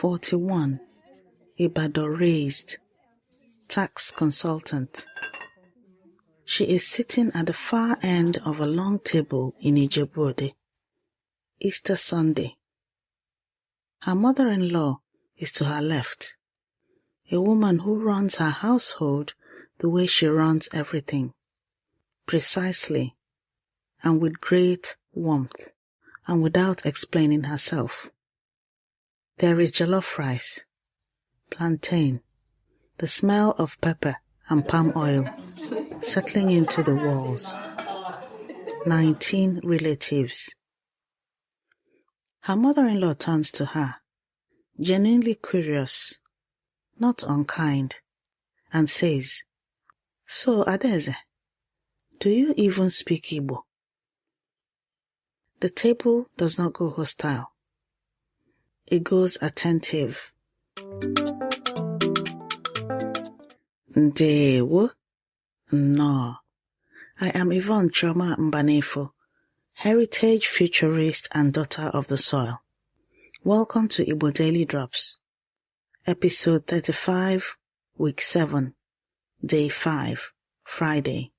41. Ibadan raised. Tax consultant. She is sitting at the far end of a long table in Ijebu-Ode. Easter Sunday. Her mother-in-law is to her left, a woman who runs her household the way she runs everything, precisely and with great warmth and without explaining herself. There is jollof rice, plantain, the smell of pepper and palm oil settling into the walls. 19 relatives. Her mother-in-law turns to her, genuinely curious, not unkind, and says, "So, Adaeze, do you even speak Igbo?" The table does not go hostile. It goes attentive. Ndewo. No. I am Yvonne Mbanefo, heritage futurist and daughter of the soil. Welcome to Igbo Daily Drops, episode 35, week 7, day 5, Friday.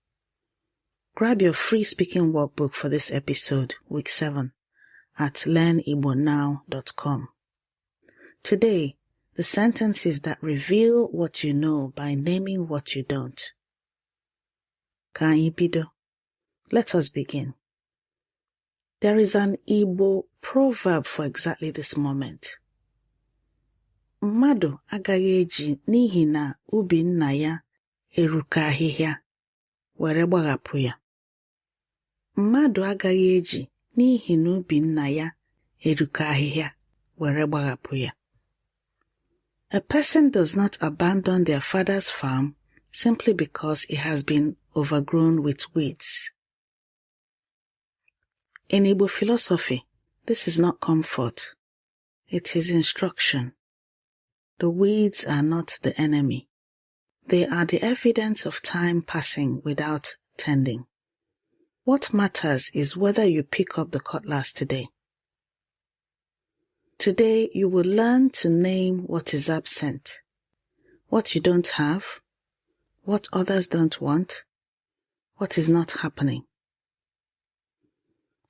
Grab your free speaking workbook for this episode, week 7, at learnibonow.com. Today, the sentences that reveal what you know by naming what you don't. Ka anyị bido. Let us begin. There is an Igbo proverb for exactly this moment. Mmadụ agaghị eji n'ihi na ubi nna ya eruka ahịhịa were gbahapụ ya. Mmadụ agaghị eji n'ihi na ubi nna ya eruka ahịhịa were gbahapụ ya. A person does not abandon their father's farm simply because it has been overgrown with weeds. In Igbo philosophy, this is not comfort. It is instruction. The weeds are not the enemy. They are the evidence of time passing without tending. What matters is whether you pick up the cutlass today. Today, you will learn to name what is absent, what you don't have, what others don't want, what is not happening.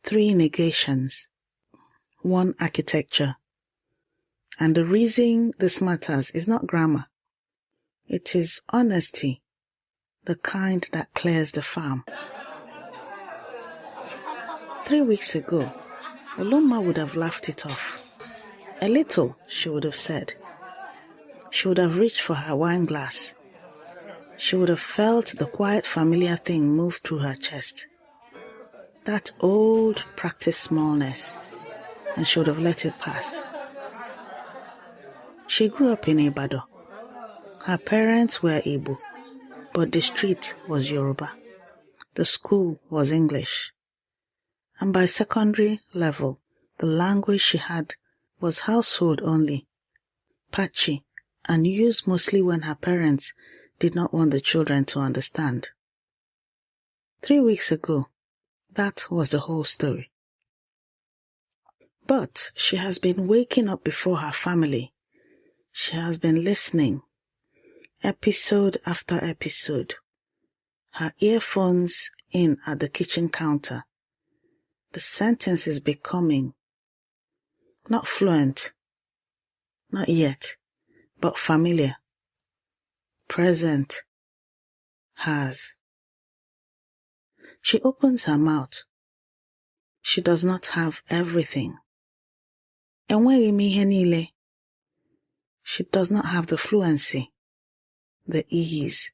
3 negations, 1 architecture. And the reason this matters is not grammar. It is honesty, the kind that clears the farm. 3 weeks ago, Oloma would have laughed it off. A little, she would have said. She would have reached for her wine glass. She would have felt the quiet familiar thing move through her chest. That old practiced smallness, and she would have let it pass. She grew up in Ibadan. Her parents were Igbo, but the street was Yoruba. The school was English. And by secondary level, the language she had was household only, patchy, and used mostly when her parents did not want the children to understand. 3 weeks ago, that was the whole story. But she has been waking up before her family. She has been listening, episode after episode, her earphones in at the kitchen counter. The sentence is becoming not fluent, not yet, but familiar, present, has. She opens her mouth. She does not have everything. Enweghị m ihe niile. She does not have the fluency, the ease.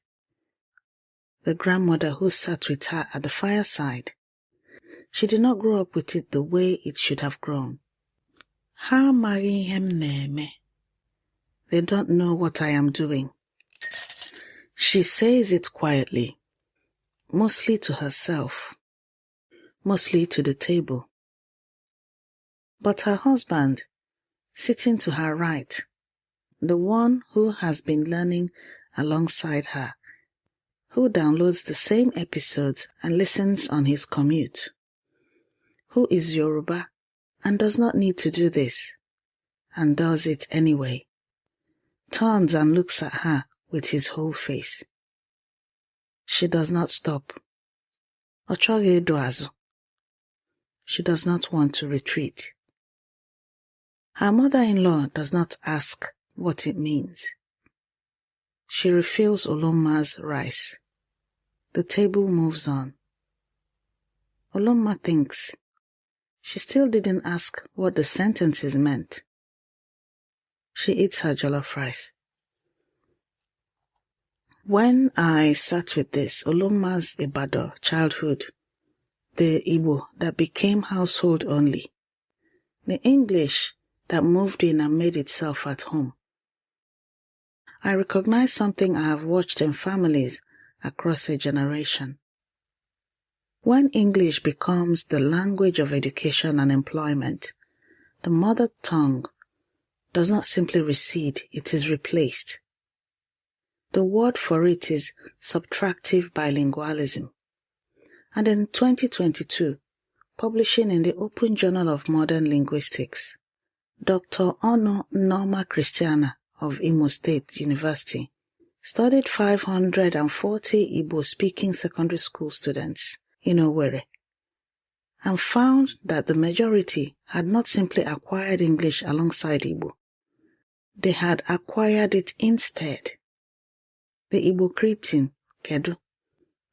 The grandmother who sat with her at the fireside. She did not grow up with it the way it should have grown. Ha amaghị ihe m na-eme. They don't know what I am doing. She says it quietly, mostly to herself, mostly to the table. But her husband, sitting to her right, the one who has been learning alongside her, who downloads the same episodes and listens on his commute, who is Yoruba and does not need to do this, and does it anyway. Turns and looks at her with his whole face. She does not stop. Ọ chọghị ịdụ azụ. She does not want to retreat. Her mother-in-law does not ask what it means. She refills Olumma's rice. The table moves on. Olumma thinks. She still didn't ask what the sentences meant. She eats her jollof rice. When I sat with this, Olumma's Ibadan childhood, the Igbo that became household only, the English that moved in and made itself at home, I recognize something I have watched in families across a generation. When English becomes the language of education and employment, the mother tongue does not simply recede, it is replaced. The word for it is subtractive bilingualism. And in 2022, publishing in the Open Journal of Modern Linguistics, Dr Onuh Nneoma Christiana of Imo State University studied 540 Igbo-speaking secondary school students in Owerri and found that the majority had not simply acquired English alongside Igbo. They had acquired it instead. The Igbo greeting, kedu,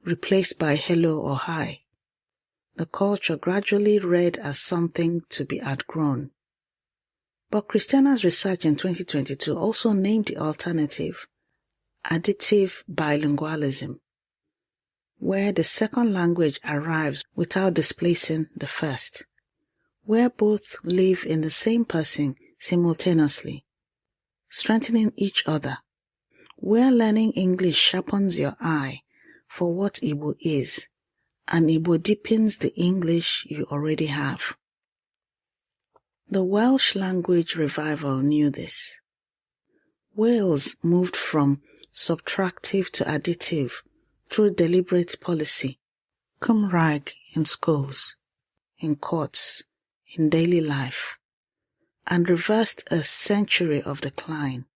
replaced by hello or hi. The culture gradually read as something to be outgrown. But Christiana's research in 2022 also named the alternative additive bilingualism, where the second language arrives without displacing the first, where both live in the same person simultaneously, strengthening each other, where learning English sharpens your eye for what Igbo is, and Igbo deepens the English you already have. The Welsh language revival knew this. Wales moved from subtractive to additive through deliberate policy, Cymraeg in schools, in courts, in daily life, and reversed a century of decline.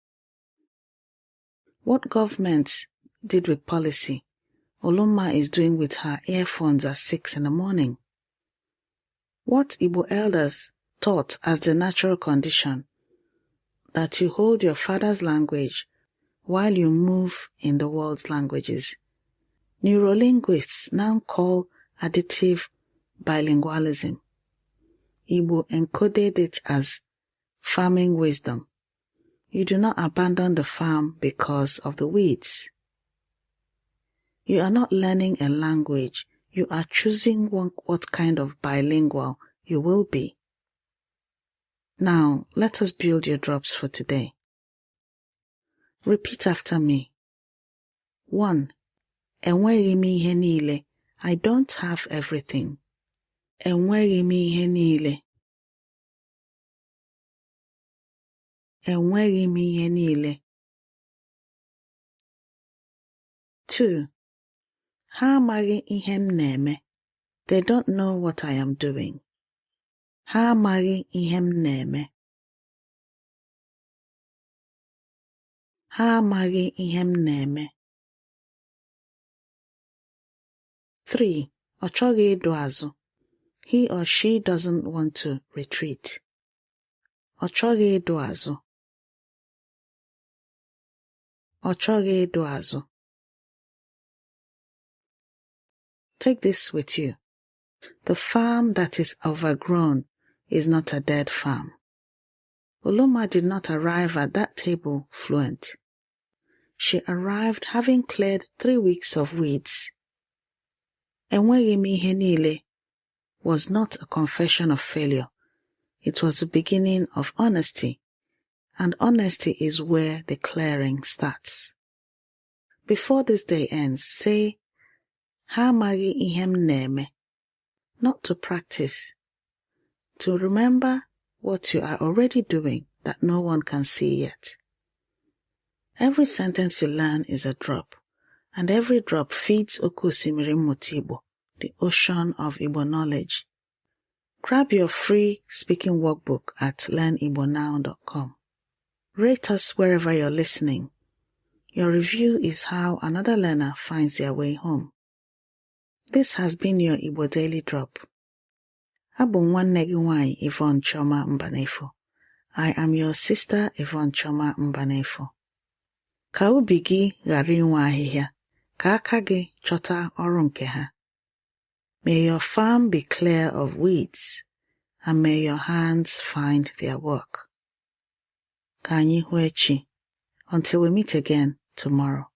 What governments did with policy, Olumma is doing with her earphones at 6 a.m. What Igbo elders taught as the natural condition, that you hold your father's language while you move in the world's languages, neurolinguists now call additive bilingualism. Igbo encoded it as farming wisdom. You do not abandon the farm because of the weeds. You are not learning a language, you are choosing what kind of bilingual you will be. Now, let us build your drops for today. Repeat after me. 1. Enweghị m ihe niile. I don't have everything. Enweghị m ihe niile. Enweghị m ihe niile. 2. Ha amaghị ihe m na-eme. They don't know what I am doing. Ha amaghị ihe m na-eme. Ha amaghị ihe m na-eme. 3. Ọ chọghị ịdụ azụ. He or she doesn't want to retreat. Ọ chọghị ịdụ azụ. Ọ chọghị ịdụ azụ. Take this with you. The farm that is overgrown is not a dead farm. Olumma did not arrive at that table fluent. She arrived having cleared 3 weeks of weeds. Enweghị m ihe niile was not a confession of failure. It was the beginning of honesty, and honesty is where the clearing starts. Before this day ends, say, Ha amaghị ihe m na-eme, not to practice, to remember what you are already doing that no one can see yet. Every sentence you learn is a drop, and every drop feeds Oke Osimiri Mmụta Igbo, the ocean of Igbo knowledge. Grab your free speaking workbook at learnigbonow.com. Rate us wherever you're listening. Your review is how another learner finds their way home. This has been your Igbo Daily Drop. Abụ m nwanne gị nwanyị Yvonne Chioma Mbanefo. I am your sister Yvonne Chioma Mbanefo. Ka obi gị ghara inwe ahịhịa, ka aka gị chọta ọrụ nke ha. May your farm be clear of weeds, and may your hands find their work. Ka anyị hụ echi. Until we meet again tomorrow.